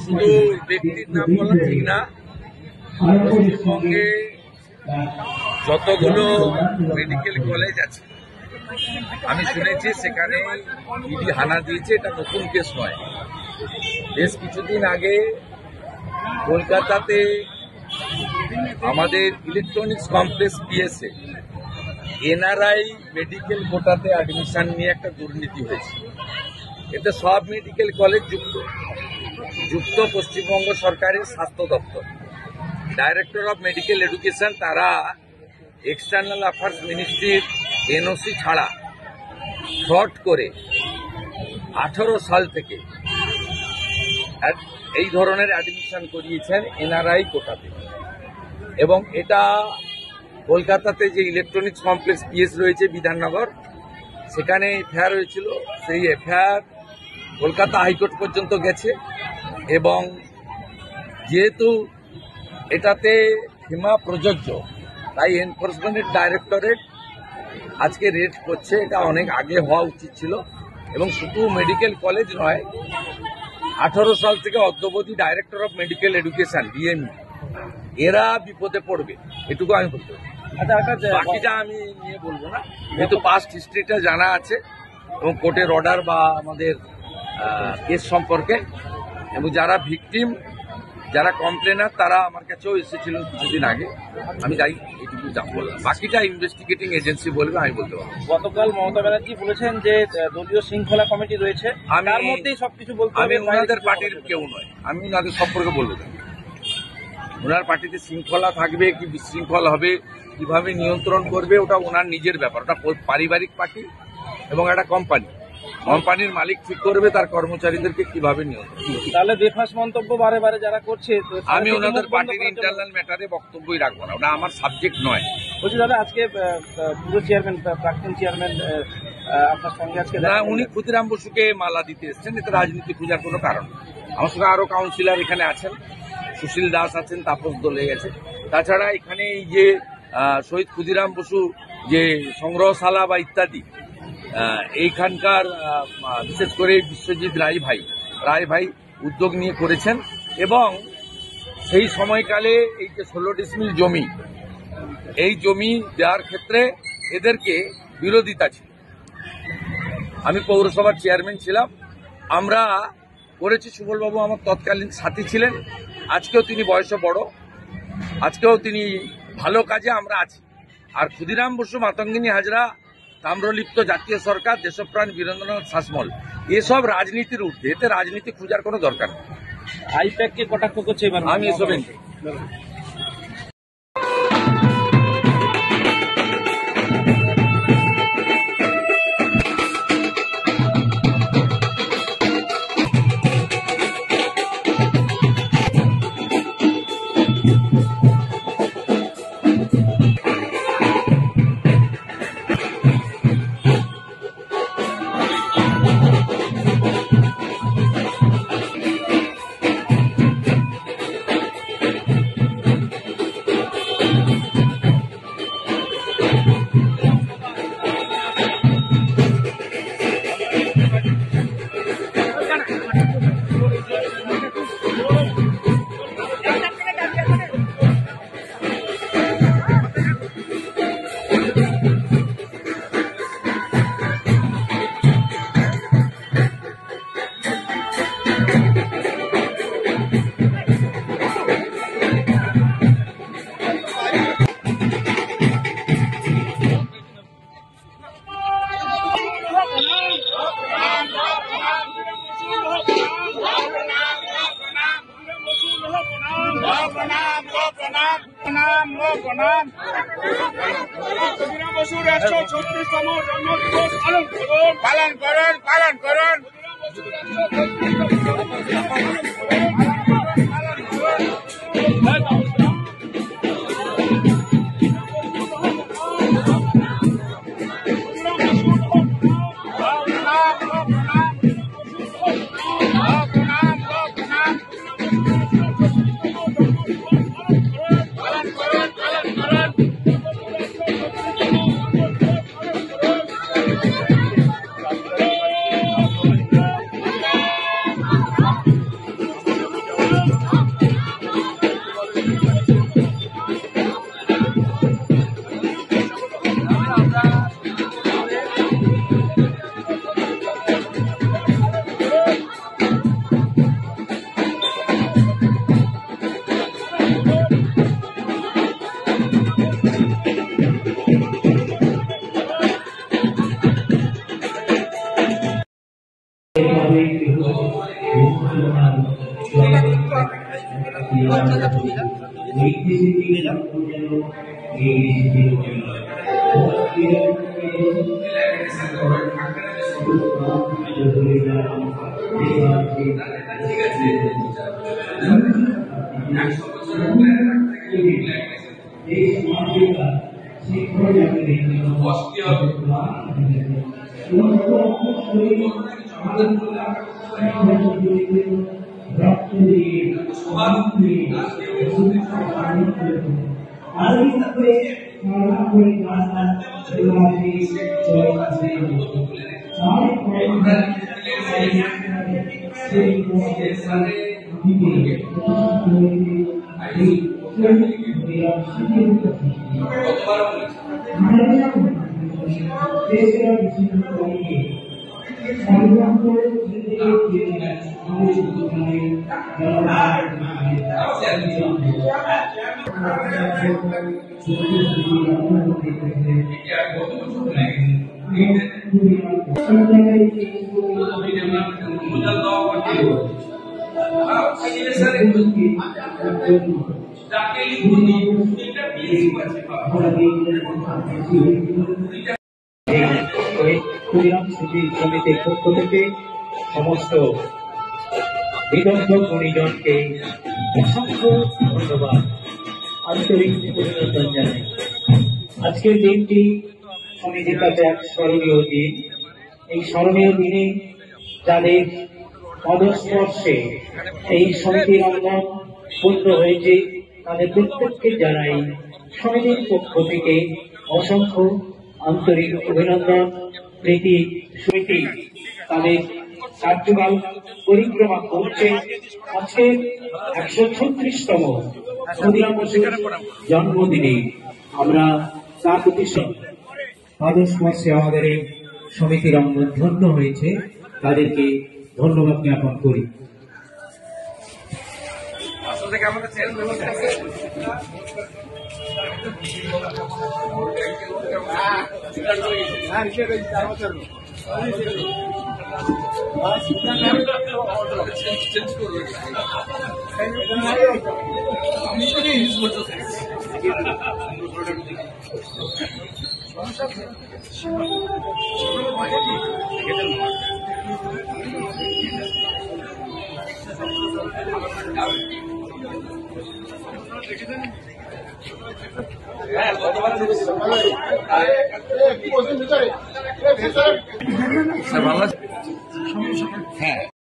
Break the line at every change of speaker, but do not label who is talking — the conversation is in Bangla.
শুধু ব্যক্তির নাম বলা ঠিক না, পশ্চিমবঙ্গে যতগুলো মেডিকেল কলেজ আছে আমি শুনেছি সেখানে ইডি হানা দিয়েছে। এটা নতুন কেস নয়। বেশ কিছুদিন আগে কলকাতাতে আমাদের electronics complex PSA NRI medical কোটাতে অ্যাডমিশন নিয়ে একটা দুর্নীতি হয়েছে। এতে সব মেডিকেল কলেজ যুক্ত পশ্চিমবঙ্গ সরকারের স্বাস্থ্য দপ্তর, ডাইরেক্টর অফ মেডিকেল এডুকেশন, তারা এক্সটার্নাল অ্যাফেয়ার্স মিনিস্ট্রির এনওসি ছাড়া ফ্রড করে 18 সাল থেকে এই ধরনের অ্যাডমিশন করিয়েছেন এনআরআই কোটাতে। এবং এটা কলকাতাতে যে ইলেকট্রনিক্স কমপ্লেক্স পিএস রয়েছে বিধাননগর, সেখানে এফআইআর হয়েছিল। সেই এফআইআর কলকাতা হাইকোর্ট পর্যন্ত গেছে এবং যেহেতু এটাতে ফিমা প্রযোজ্য, তাই এনফোর্সমেন্ট ডাইরেক্টরেট আজকে রেড করছে। এটা অনেক আগে হওয়া উচিত ছিল। এবং শুধু মেডিকেল কলেজ নয়, 18 সাল থেকে অদ্যাবধি director of medical education DME এরা বিপদে পড়বে, এটুকু আমি বলতে পারি। বাকিটা আমি নিয়ে বলবো না, যেহেতু পাস্ট হিস্ট্রিটা জানা আছে এবং কোর্টের অর্ডার বা আমাদের কেস সম্পর্কে, এবং যারা ভিকটিম, যারা কমপ্লেনার, তারা আমার কাছেও এসেছিলেন কিছুদিন আগে। আমি যাই এটুকু বললাম, বাকিটা ইনভেস্টিগেটিং এজেন্সি বলবে, আমি বলতে পারবো।
গতকাল মমতা ব্যানার্জি বলেছেন যে দলীয় শৃঙ্খলা কমিটি রয়েছে, তার মধ্যেই সবকিছু বলতে হবে।
আমি ওনাদের পার্টির কেউ নয়, আমি ওনাদের সম্পর্কে বলবো না। ওনার পার্টিতে শৃঙ্খলা থাকবে কি বিশৃঙ্খলা হবে, কিভাবে নিয়ন্ত্রণ করবে, ওটা ওনার নিজের ব্যাপার। ওটা পারিবারিক পার্টি এবং একটা কোম্পানির মালিক ঠিক করবে তার কর্মচারীদেরকে কিভাবে নিয়ন্ত্রণ।
তাহলে বেফাস মন্তব্য বারে বারে যারা করছে,
আমি ওনাদের পার্টির ইন্টারনাল ম্যাটারে বক্তব্যই রাখবো না, ওটা আমার সাবজেক্ট নয়।
বলছি দাদা, আজকে পুরো চেয়ারম্যান, প্রাক্তন চেয়ারম্যান আপনার সঙ্গে আজকে
না, উনি ক্ষুদিরাম বসুকে মালা দিতে এসছেন, এতে রাজনীতি খোঁজার কোনো কারণ। আমার সঙ্গে আরো কাউন্সিলর এখানে আছেন, সুশীল দাস আছেন, তাপস দোলে গেছে। তাছাড়া এখানে এই যে শহীদ ক্ষুদিরাম বসু যে সংগ্রহশালা বা ইত্যাদি, এইখানকার বিশেষ করে বিশ্বজিৎ রায় ভাই উদ্যোগ নিয়ে করেছেন। এবং সেই সময়কালে এই যে 16 ডিসমিল জমি, এই জমি দেওয়ার ক্ষেত্রে এদেরকে বিরোধিতা ছিল। আমি পৌরসভার চেয়ারম্যান ছিলাম, আমরা করেছি। সুবলবাবু আমার তৎকালীন সাথী ছিলেন, আজকেও তিনি বয়সে বড়, আজকেও তিনি ভালো কাজে আমরা আছি। আর ক্ষুদিরাম বসু, মাতঙ্গিনী হাজরা, তাম্রলিপ্ত জাতীয় সরকার, দেশপ্রাণ বীরেন্দ্রনাথ শাসমল, এসব রাজনীতির ঊর্ধ্বে, এতে রাজনীতি খোঁজার কোনো দরকার নেই।
আইপ্যাককে কটাক্ষ করছে এবার,
আমি এসবের
বসুর 136তম জন্মদিবস পালন করুন।
ক্ষুদিরাম স্মৃতি সমিতির পক্ষ থেকে সমস্ত বিদগ্ধ গুণীজনকে অসংখ্য ধন্যবাদ, আন্তরিক অভিনন্দন জানাই। আজকের দিনটি সমিতির কাছে এক স্মরণীয় দিন। এই স্মরণীয় দিনে যাদের পদস্পর্শে এই সমিতির অঙ্গন পূর্ণ হয়েছে তাদের প্রত্যেককে জানাই সমিতির পক্ষ থেকে অসংখ্য আন্তরিক অভিনন্দন, প্রীতি। সমিতি তাদের কার্যকাল পরিক্রমা করছে। আজকে 136তম ক্ষুদিরাম বসুর জন্মদিনে আমরা তার প্রতি পদস্পর্শে আমাদের এই সমিতির অঙ্গন ধন্য হয়েছে, তাদেরকে ধন্যবাদ জ্ঞাপন করি।
হ্যাঁ